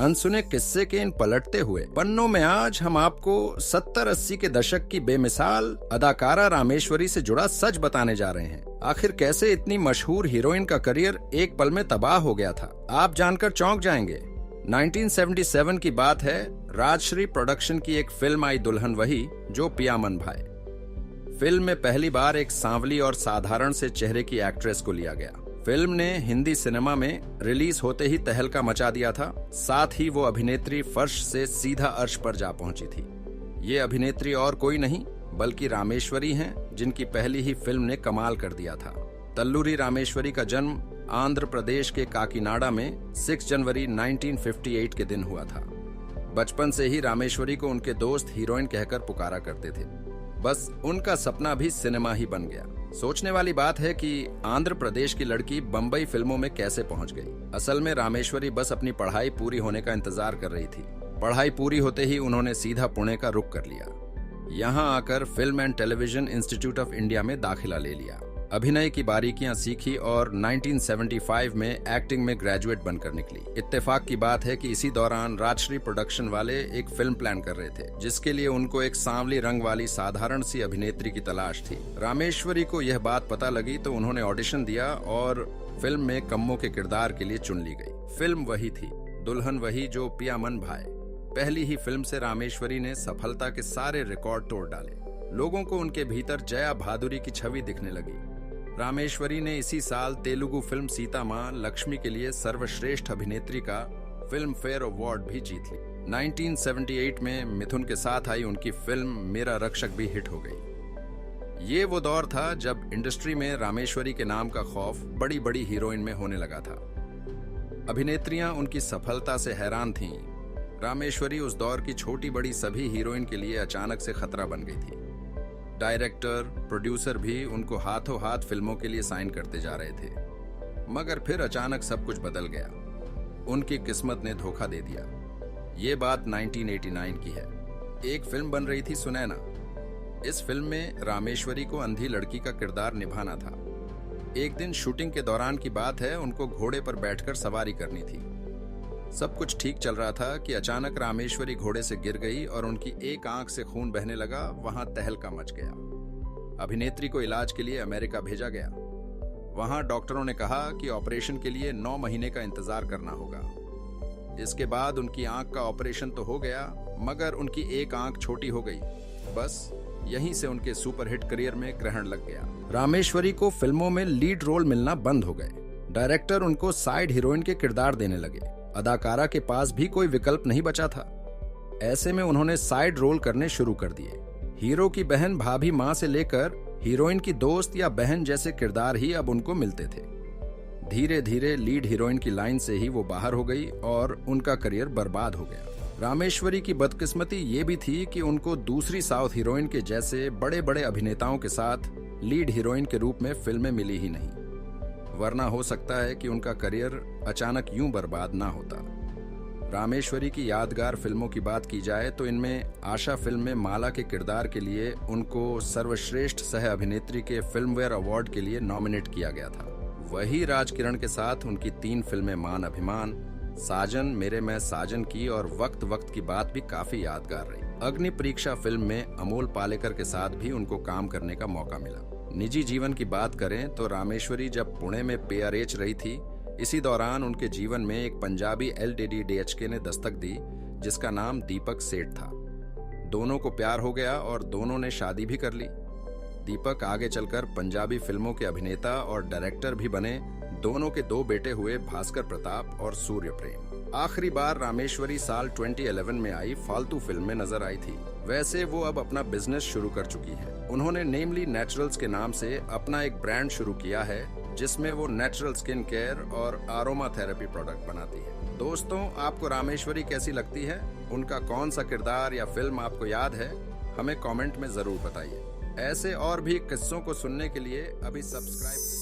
अनसुने किस्से के इन पलटते हुए पन्नों में आज हम आपको 70-80 के दशक की बेमिसाल अदाकारा रामेश्वरी से जुड़ा सच बताने जा रहे हैं। आखिर कैसे इतनी मशहूर हीरोइन का करियर एक पल में तबाह हो गया था, आप जानकर चौंक जाएंगे। 1977 की बात है। राजश्री प्रोडक्शन की एक फिल्म आई, दुल्हन वही जो पिया मन भाए। फिल्म में पहली बार एक सांवली और साधारण से चेहरे की एक्ट्रेस को लिया गया। फिल्म ने हिंदी सिनेमा में रिलीज होते ही तहलका मचा दिया था। साथ ही वो अभिनेत्री फर्श से सीधा अर्श पर जा पहुंची थी। ये अभिनेत्री और कोई नहीं बल्कि रामेश्वरी हैं, जिनकी पहली ही फिल्म ने कमाल कर दिया था। तल्लूरी रामेश्वरी का जन्म आंध्र प्रदेश के काकीनाडा में 6 जनवरी 1958 के दिन हुआ था। बचपन से ही रामेश्वरी को उनके दोस्त हीरोइन कहकर पुकारा करते थे। बस उनका सपना भी सिनेमा ही बन गया। सोचने वाली बात है कि आंध्र प्रदेश की लड़की बम्बई फिल्मों में कैसे पहुंच गई। असल में रामेश्वरी बस अपनी पढ़ाई पूरी होने का इंतजार कर रही थी। पढ़ाई पूरी होते ही उन्होंने सीधा पुणे का रुख कर लिया। यहां आकर film and television institute of India में दाखिला ले लिया। अभिनय की बारीकियां सीखी और 1975 में एक्टिंग में ग्रेजुएट बनकर निकली। इत्तेफाक की बात है कि इसी दौरान राजश्री प्रोडक्शन वाले एक फिल्म प्लान कर रहे थे, जिसके लिए उनको एक सांवली रंग वाली साधारण सी अभिनेत्री की तलाश थी। रामेश्वरी को यह बात पता लगी तो उन्होंने ऑडिशन दिया और फिल्म में कम्मो के किरदार के लिए चुन ली गई। फिल्म वही थी, दुल्हन वही जो पिया मन भाए। पहली ही फिल्म से रामेश्वरी ने सफलता के सारे रिकॉर्ड तोड़ डाले। लोगों को उनके भीतर जया भादुरी की छवि दिखने लगी। रामेश्वरी ने इसी साल तेलुगु फिल्म सीता मां लक्ष्मी के लिए सर्वश्रेष्ठ अभिनेत्री का फिल्म फेयर अवार्ड भी जीत ली। 1978 में मिथुन के साथ आई उनकी फिल्म मेरा रक्षक भी हिट हो गई। ये वो दौर था जब इंडस्ट्री में रामेश्वरी के नाम का खौफ बड़ी बड़ी हीरोइन में होने लगा था। अभिनेत्रियां उनकी सफलता से हैरान थीं। रामेश्वरी उस दौर की छोटी बड़ी सभी हीरोइन के लिए अचानक से खतरा बन गई थी। डायरेक्टर, प्रोड्यूसर भी उनको हाथों हाथ फिल्मों के लिए साइन करते जा रहे थे। मगर फिर अचानक सब कुछ बदल गया। उनकी किस्मत ने धोखा दे दिया। ये बात 1989 की है। एक फिल्म बन रही थी, सुनैना। इस फिल्म में रामेश्वरी को अंधी लड़की का किरदार निभाना था। एक दिन शूटिंग के दौरान की बात है, उनको घोड़े पर बैठकर सवारी करनी थी। सब कुछ ठीक चल रहा था कि अचानक रामेश्वरी घोड़े से गिर गई और उनकी एक आंख से खून बहने लगा। वहां तहलका मच गया। अभिनेत्री को इलाज के लिए अमेरिका भेजा गया। वहां डॉक्टरों ने कहा कि ऑपरेशन के लिए 9 महीने का इंतजार करना होगा। इसके बाद उनकी आंख का ऑपरेशन तो हो गया, मगर उनकी एक आंख छोटी हो गई। बस यहीं से उनके सुपरहिट करियर में ग्रहण लग गया। रामेश्वरी को फिल्मों में लीड रोल मिलना बंद हो गए। डायरेक्टर उनको साइड हीरोइन के किरदार देने लगे। अदाकारा के पास भी कोई विकल्प नहीं बचा था। ऐसे में उन्होंने साइड रोल करने शुरू कर दिए। हीरो की बहन, भाभी, मां से लेकर हीरोइन की दोस्त या बहन जैसे किरदार ही अब उनको मिलते थे। धीरे धीरे लीड हीरोइन की लाइन से ही वो बाहर हो गई और उनका करियर बर्बाद हो गया। रामेश्वरी की बदकिस्मती ये भी थी कि उनको दूसरी साउथ हीरोइन के जैसे बड़े बड़े अभिनेताओं के साथ लीड हीरोइन के रूप में फिल्में मिली ही नहीं, वरना हो सकता है कि उनका करियर अचानक यूं बर्बाद ना होता। रामेश्वरी की यादगार फिल्मों की बात की जाए तो इनमें आशा फिल्म में माला के किरदार के लिए उनको सर्वश्रेष्ठ सह अभिनेत्री के फिल्मवेयर अवार्ड के लिए नॉमिनेट किया गया था। वही राजकिरण के साथ उनकी 3 फिल्में मान अभिमान, साजन, मेरे मैं साजन की और वक्त वक्त की बात भी काफी यादगार रही। अग्नि परीक्षा फिल्म में अमोल पालेकर के साथ भी उनको काम करने का मौका मिला। निजी जीवन की बात करें तो रामेश्वरी जब पुणे में पेआरएच रही थी, इसी दौरान उनके जीवन में एक पंजाबी LDDDHK ने दस्तक दी, जिसका नाम दीपक सेठ था। दोनों को प्यार हो गया और दोनों ने शादी भी कर ली। दीपक आगे चलकर पंजाबी फिल्मों के अभिनेता और डायरेक्टर भी बने। दोनों के 2 बेटे हुए, भास्कर प्रताप और सूर्य प्रेम। आखिरी बार रामेश्वरी साल 2011 में आई फालतू फिल्म में नजर आई थी। वैसे वो अब अपना बिजनेस शुरू कर चुकी है। उन्होंने नेमली नेचुरल्स के नाम से अपना एक ब्रांड शुरू किया है, जिसमें वो नेचुरल स्किन केयर और आरोमा थेरेपी प्रोडक्ट बनाती है। दोस्तों, आपको रामेश्वरी कैसी लगती है? उनका कौन सा किरदार या फिल्म आपको याद है? हमें कमेंट में जरूर बताइए। ऐसे और भी किस्सों को सुनने के लिए अभी सब्सक्राइब